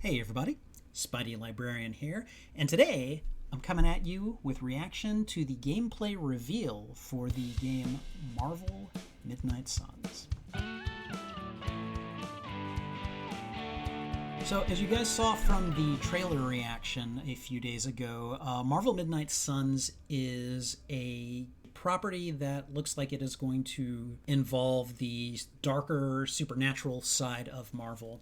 Hey everybody, Spidey Librarian here, and today I'm coming at you with reaction to the gameplay reveal for the game Marvel Midnight Suns. So as you guys saw from the trailer reaction a few days ago, Marvel Midnight Suns is a property that looks like it is going to involve the darker supernatural side of Marvel.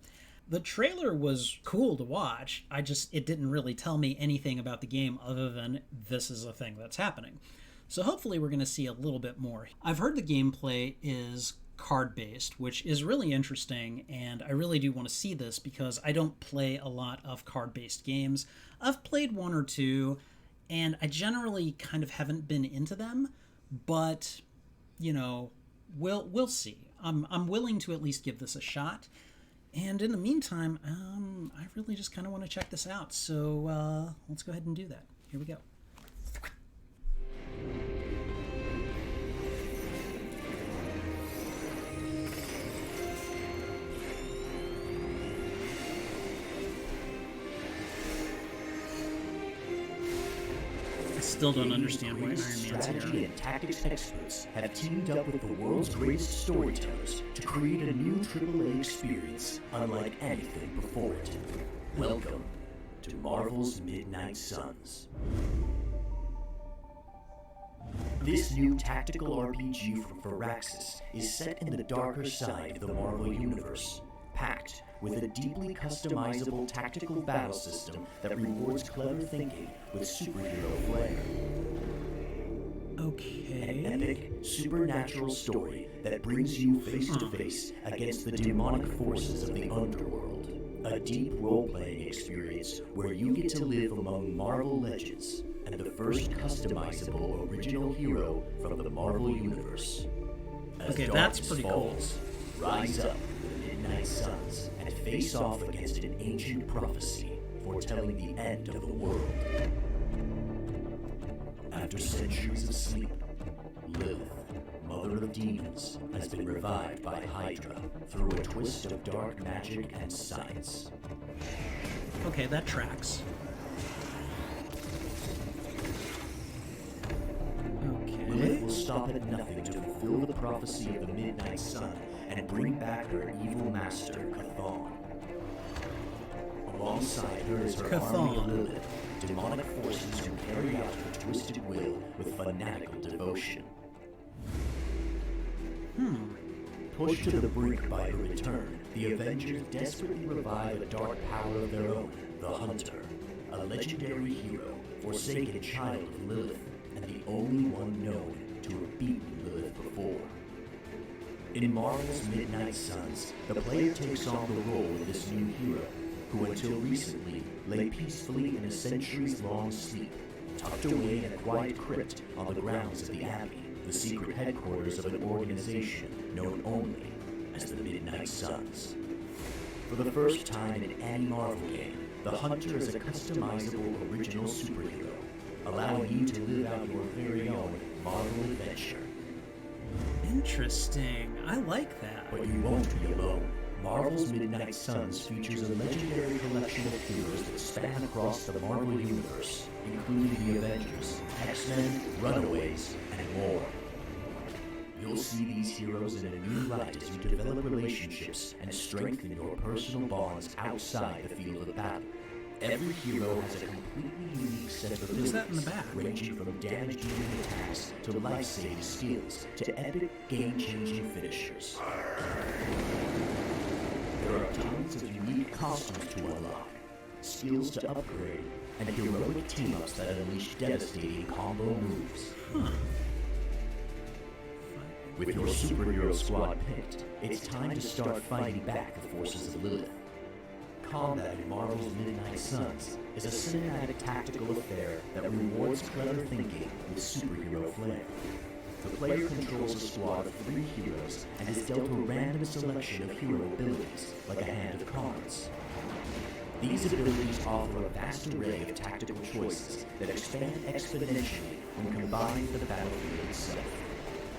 The trailer was cool to watch. It didn't really tell me anything about the game other than this is a thing that's happening. So hopefully we're going to see a little bit more. I've heard the gameplay is card-based, which is really interesting, and I really do want to see this because I don't play a lot of card-based games. I've played one or two, and I generally kind of haven't been into them, but, you know, we'll see. I'm willing to at least give this a shot. And in the meantime, I really just kind of want to check this out. So let's go ahead and do that. Here we go. I still don't understand why Iron Man's strategy here. and tactics experts have teamed up with the world's greatest storytellers to create a new AAA experience unlike anything before it. Welcome to Marvel's Midnight Suns. This new tactical RPG from Firaxis is set in the darker side of the Marvel Universe, packed with a deeply customizable tactical battle system that rewards clever thinking with superhero flair. Okay. An epic, supernatural story that brings you face to face against the demonic forces of the underworld. A deep role-playing experience where you get to live among Marvel legends and the first customizable original hero from the Marvel Universe. As Okay, that's pretty falls, rise up with the Midnight Suns and face off against an ancient prophecy foretelling the end of the world. After centuries of sleep, Lilith, mother of demons, has been revived by HYDRA through a twist of dark magic and science. Okay, that tracks. Lilith will stop at nothing to fulfill the prophecy of the Midnight Sun and bring back her evil master, Chthon. Alongside her is her army of Lilith, demonic forces who carry out her twisted will with fanatical devotion. Pushed to the brink by her return, the Avengers desperately revive a dark power of their own, the Hunter, a legendary hero, forsaken child of Lilith, and the only one known to have beaten Lilith before. In Marvel's Midnight Suns, the player takes on the role of this new hero, who until recently lay peacefully in a centuries-long sleep, tucked away in a quiet crypt on the grounds of the Abbey, the secret headquarters of an organization known only as the Midnight Suns. For the first time in any Marvel game, the Hunter is a customizable original superhero, allowing you to live out your very own Marvel adventure. Interesting. I like that. But you won't be alone. Marvel's Midnight Suns features a legendary collection of heroes that span across the Marvel Universe, including the Avengers, X-Men, Runaways, and more. You'll see these heroes in a new light as you develop relationships and strengthen your personal bonds outside the field of battle. Every hero has a completely unique set of abilities, ranging from damage-dealing attacks to life-saving skills to epic, game-changing finishers. There are tons of unique costumes to unlock, skills to upgrade, and heroic team-ups that unleash devastating combo moves. With your superhero squad picked, it's time to start fighting back the forces of Lilith. Combat in Marvel's Midnight Suns is a cinematic tactical affair that rewards clever thinking with superhero flair. The player controls a squad of 3 heroes and is dealt a random selection of hero abilities, like a hand of cards. These abilities offer a vast array of tactical choices that expand exponentially when combined with the battlefield itself.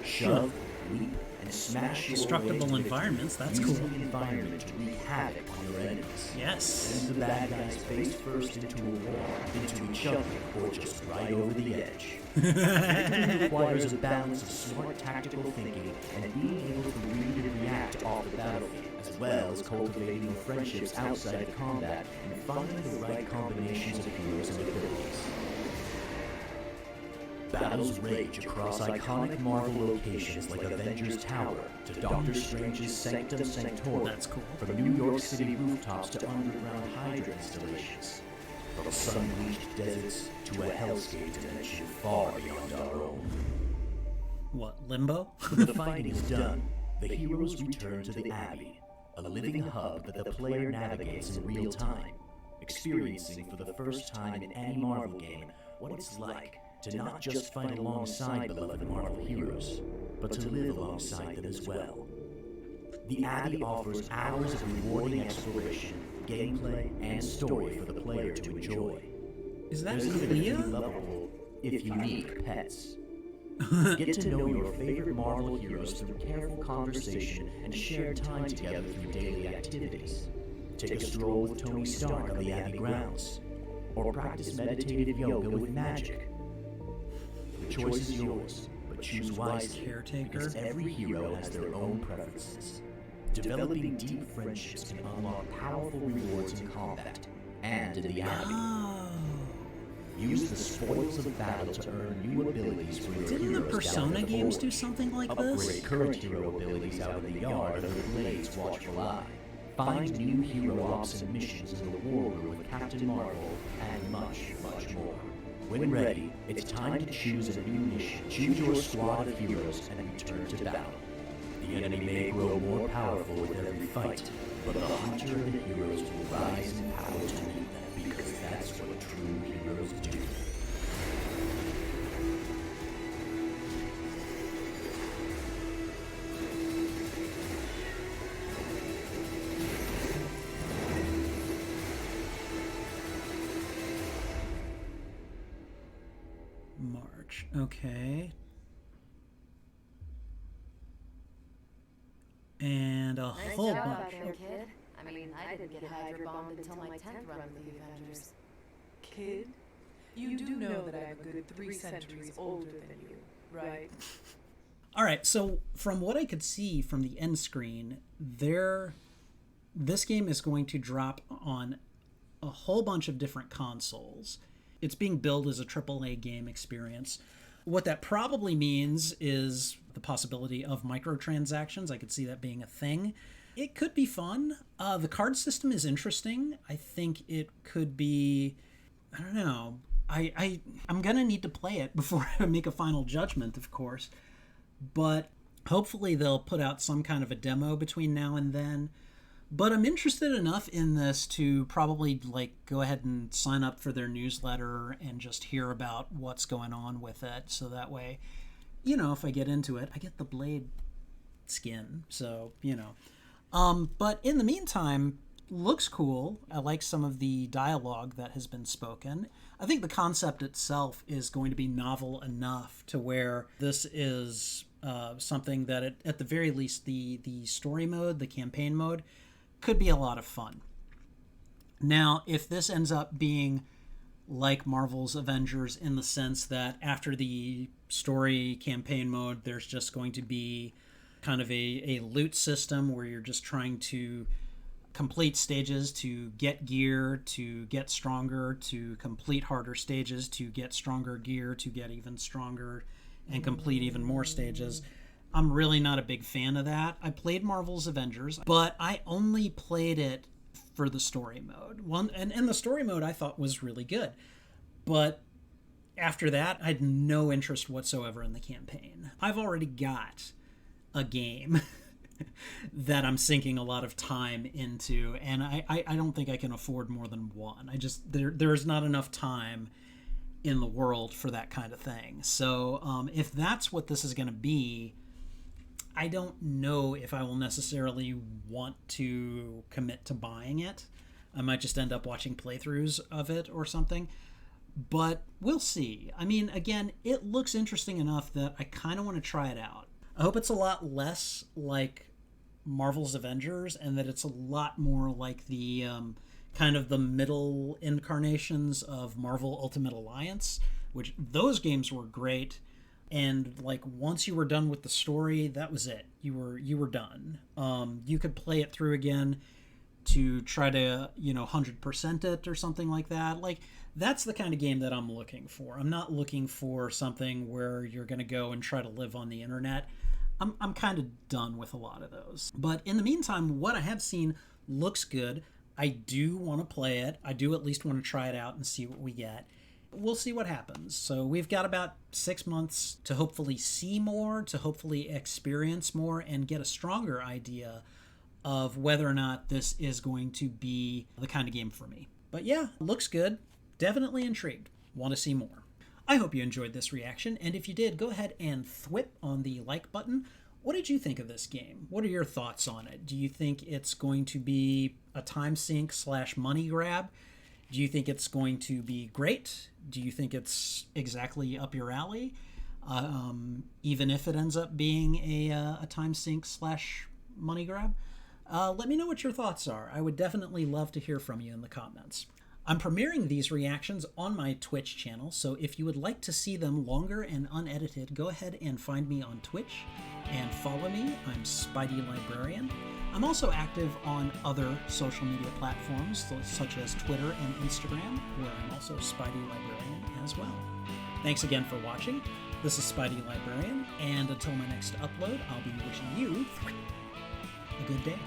Shove, leap, and smash your Destructible way environments, that's using cool. the environment to wreak havoc on your enemies. Yes. Send the bad guys face first into a wall, into each other, or just right over the edge. It requires a balance of smart tactical thinking and being able to read and react off the battlefield, as well as cultivating friendships outside of combat and finding the right combinations of heroes and abilities. Battles rage across iconic Marvel locations like Avengers Tower to Doctor Strange's Sanctum Sanctorum. That's cool. From New York City rooftops to underground HYDRA installations. From sun-bleached deserts to a hellscape dimension far beyond our own. What, Limbo? When the fighting is done, the heroes return to the Abbey, a living hub that the player navigates in real time, experiencing for the first time in any Marvel game what it's like to not just fight alongside beloved Marvel heroes, but to live alongside them as well. The Abbey offers hours of rewarding exploration, gameplay, and story for the player to enjoy. Is that There's even a few Clea? lovable, if unique, pets. Get to know your favorite Marvel heroes through careful conversation and shared time together through daily activities. Take a stroll with Tony Stark on the Abbey grounds, or practice meditative yoga with Magik. The choice is yours, but choose wisely, Caretaker? because every hero has their own preferences. Developing deep friendships can unlock powerful rewards in combat and in the Abbey. Oh. Use the spoils of battle to earn new abilities for your Didn't the heroes Persona down the games do forge. something like Upgrade this? current hero abilities out in the yard under Blade's watchful eye. Find new hero ops and missions in the war room with Captain Marvel, and much, much more. When ready, it's time to choose a new mission. Choose your squad of heroes and return to battle. The enemy may grow more powerful with every fight, but the hunter and the heroes will rise in power to meet them, because that's what true heroes do. March. Okay. And a Nice whole job bunch. out there, kid. I mean, I didn't get HYDRA bombed until my 10th run with the Avengers. Kid, you do know that I'm a good 3 centuries older than you, right? All right, so from what I could see from the end screen, this game is going to drop on a whole bunch of different consoles. It's being billed as a AAA game experience. What that probably means is the possibility of microtransactions. I could see that being a thing. It could be fun. The card system is interesting. I think it could be, I don't know. I'm going to need to play it before I make a final judgment, of course. But hopefully they'll put out some kind of a demo between now and then. But I'm interested enough in this to probably go ahead and sign up for their newsletter and just hear about what's going on with it. So that way, if I get into it, I get the Blade skin. So, but in the meantime, looks cool. I like some of the dialogue that has been spoken. I think the concept itself is going to be novel enough to where this is something that at the very least the story mode, the campaign mode, could be a lot of fun. Now, if this ends up being like Marvel's Avengers in the sense that after the story campaign mode, there's just going to be kind of a loot system where you're just trying to complete stages to get gear, to get stronger, to complete harder stages, to get stronger gear, to get even stronger, and complete even more stages. I'm really not a big fan of that. I played Marvel's Avengers, but I only played it for the story mode. And the story mode I thought was really good. But after that, I had no interest whatsoever in the campaign. I've already got a game that I'm sinking a lot of time into, and I don't think I can afford more than one. There's not enough time in the world for that kind of thing. So if that's what this is going to be, I don't know if I will necessarily want to commit to buying it. I might just end up watching playthroughs of it or something. But we'll see. I mean, again, it looks interesting enough that I kind of want to try it out. I hope it's a lot less like Marvel's Avengers, and that it's a lot more like the kind of the middle incarnations of Marvel Ultimate Alliance, which those games were great. And like once you were done with the story, that was it. You were done. You could play it through again to try to 100% it or something like that. Like that's the kind of game that I'm looking for. I'm not looking for something where you're going to go and try to live on the internet. I'm kind of done with a lot of those. But in the meantime, what I have seen looks good. I do want to play it. I do at least want to try it out and see what we get. We'll see what happens. So we've got about 6 months to hopefully see more, to hopefully experience more, and get a stronger idea of whether or not this is going to be the kind of game for me. But yeah, looks good. Definitely intrigued. Want to see more. I hope you enjoyed this reaction, and if you did, go ahead and thwip on the like button. What did you think of this game? What are your thoughts on it? Do you think it's going to be a time sink / money grab? Do you think it's going to be great? Do you think it's exactly up your alley? Even if it ends up being a time sink / money grab? Let me know what your thoughts are. I would definitely love to hear from you in the comments. I'm premiering these reactions on my Twitch channel, so if you would like to see them longer and unedited, go ahead and find me on Twitch and follow me. I'm Spidey Librarian. I'm also active on other social media platforms, such as Twitter and Instagram, where I'm also Spidey Librarian as well. Thanks again for watching. This is Spidey Librarian, and until my next upload, I'll be wishing you a good day.